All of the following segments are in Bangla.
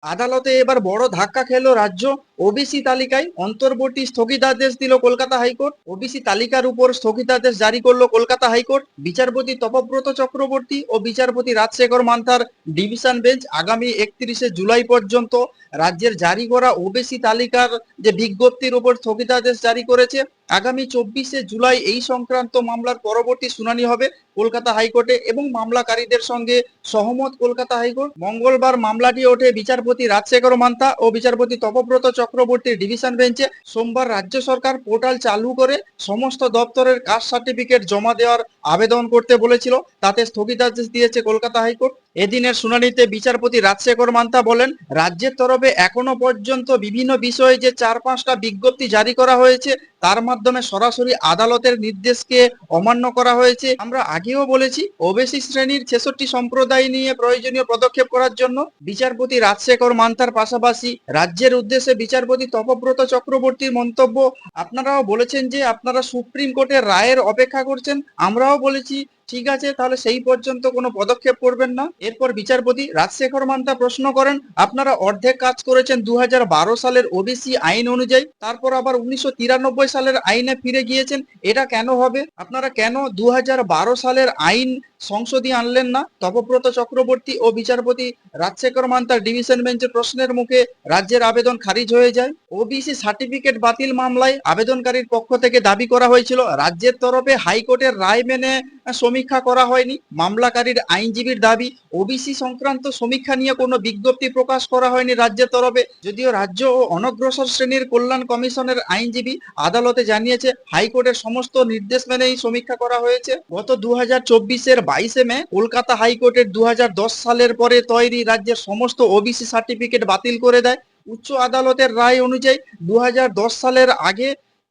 আদালতে এবার বড় ধাক্কা খেলো রাজ্য। ওবিসি তালিকায় অন্তর্বর্তী স্থগিতাদেশ দিল কলকাতা হাইকোর্ট। ওবিসি তালিকার উপর স্থগিতাদেশ জারি করলো কলকাতা হাইকোর্ট। বিচারপতি তপব্রত চক্রবর্তী ও বিচারপতি রাজশেখর মান্থার ডিভিশন বেঞ্চ আগামী 31শে জুলাই পর্যন্ত রাজ্যের জারি করা ওবিসি তালিকার যে বিজ্ঞপ্তির উপর স্থগিতাদেশ জারি করেছে। আগামী 24শে জুলাই এই সংক্রান্ত মামলার পরবর্তী শুনানি হবে কলকাতা হাইকোর্টে এবং মামলাকারীদের সঙ্গে সহমত কলকাতা হাইকোর্ট। মঙ্গলবার মামলাটি ওঠে বিচারপতি রাজশেখর মান্থা ও বিচারপতি তপব্রত চক্রবর্তীর ডিভিশন বেঞ্চে। সোমবার রাজ্য সরকার পোর্টাল চালু করে সমস্ত দপ্তরের কাস্ট সার্টিফিকেট জমা দেওয়ার আবেদন করতে বলেছিল, তাতে স্থগিতাদেশ দিয়েছে কলকাতা হাইকোর্ট। এদিনের শুনানিতে বিচারপতি রাজশেখর মান্থা বলেন, রাজ্যের তরফে এখনো পর্যন্ত বিভিন্ন বিষয়ে যে 4-5টা বিজ্ঞপ্তি জারি করা হয়েছে তার মাধ্যমে সরাসরি আদালতের নির্দেশকে অমান্য করা হয়েছে। আমরা আগেও বলেছি ওবিসি শ্রেণীর 66 সম্প্রদায় নিয়ে প্রয়োজনীয় পদক্ষেপ করার জন্য। বিচারপতি রাজশেখর মান্থার পাশাপাশি রাজ্যের উদ্দেশ্যে বিচারপতি তপব্রত চক্রবর্তীর মন্তব্য, আপনারাও বলেছেন যে আপনারা সুপ্রিম কোর্টের রায়ের অপেক্ষা করছেন, আমরাও বলেছি ঠিক আছে, তাহলে সেই পর্যন্ত কোনো পদক্ষেপ করবেন না। এরপর বিচারপতি রাজশেখর মান্থা প্রশ্ন করেন, আপনারা অর্ধেক কাজ করেছেন 2012 সালের ওবিসি আইন অনুযায়ী, তারপর আবার 1993 সালের আইনে ফিরে গিয়েছেন, এটা কেন হবে? আপনারা কেন 2012 সালের আইন সংশোধনী আনলেন না? তপব্রত চক্রবর্তী ও বিচারপতি রাজশেখর মান্থার ডিভিশন বেঞ্চের প্রশ্নের মুখে রাজ্যের আবেদন খারিজ হয়ে যায়। ওবিসি সার্টিফিকেট বাতিল মামলায় আবেদনকারীর পক্ষ থেকে দাবি করা হয়েছিল রাজ্যের তরফে হাইকোর্টের রায় মেনে সমীক্ষা করা হয়নি। মামলাকারীর আইনজীবীর দাবি, ওবিসি সংক্রান্ত সমীক্ষা নিয়ে কোনো বিজ্ঞপ্তি প্রকাশ করা হয়নি রাজ্যের তরফে। যদিও রাজ্য ও অনগ্রসর শ্রেণীর কল্যাণ কমিশনের আইনজীবী আদালতে জানিয়েছে হাইকোর্টের সমস্ত নির্দেশ মেনেই সমীক্ষা করা হয়েছে। গত 2024-এর 22শে মে কলকাতা হাইকোর্টের 2010 সালের পরে তৈরি রাজ্যের সমস্ত ওবিসি সার্টিফিকেট বাতিল করে দেয়। উচ্চ আদালতের রায় অনুযায়ী 2010 সালের আগে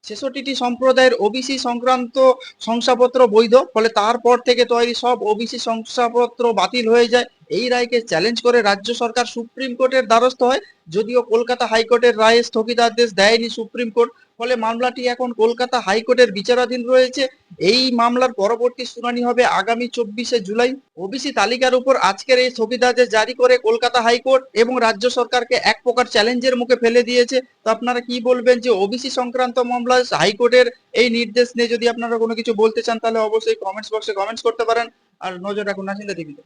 66টি সম্প্রদায়ের ওবিসি সংক্রান্ত শংসাপত্র বৈধ, ফলে তারপর থেকে তৈরি সব ওবিসি শংসাপত্র বাতিল হয়ে যায়। এই রায়কে চ্যালেঞ্জ করে রাজ্য সরকার সুপ্রিম কোর্টের দ্বারস্থ হয়, যদিও কলকাতা হাইকোর্টের রায়ে স্থগিতাদেশ দেয়নি সুপ্রিম কোর্ট, ফলে মামলাটি এখন কলকাতা হাইকোর্টের বিচারাধীন রয়েছে। এই মামলার পরবর্তী শুনানি হবে আগামী 24শে জুলাই। ওবিসি তালিকার উপর আজকের এই স্থগিতাদেশ জারি করে কলকাতা হাইকোর্ট এবং রাজ্য সরকারকে এক প্রকার চ্যালেঞ্জের মুখে ফেলে দিয়েছে। তো আপনারা কি বলবেন যে ওবিসি সংক্রান্ত মামলায় হাইকোর্টের এই নির্দেশ নিয়ে যদি আপনারা কোনো কিছু বলতে চান তাহলে অবশ্যই কমেন্টস বক্সে কমেন্টস করতে পারেন। আর নজর রাখুন নাসিন্দা টিভিতে।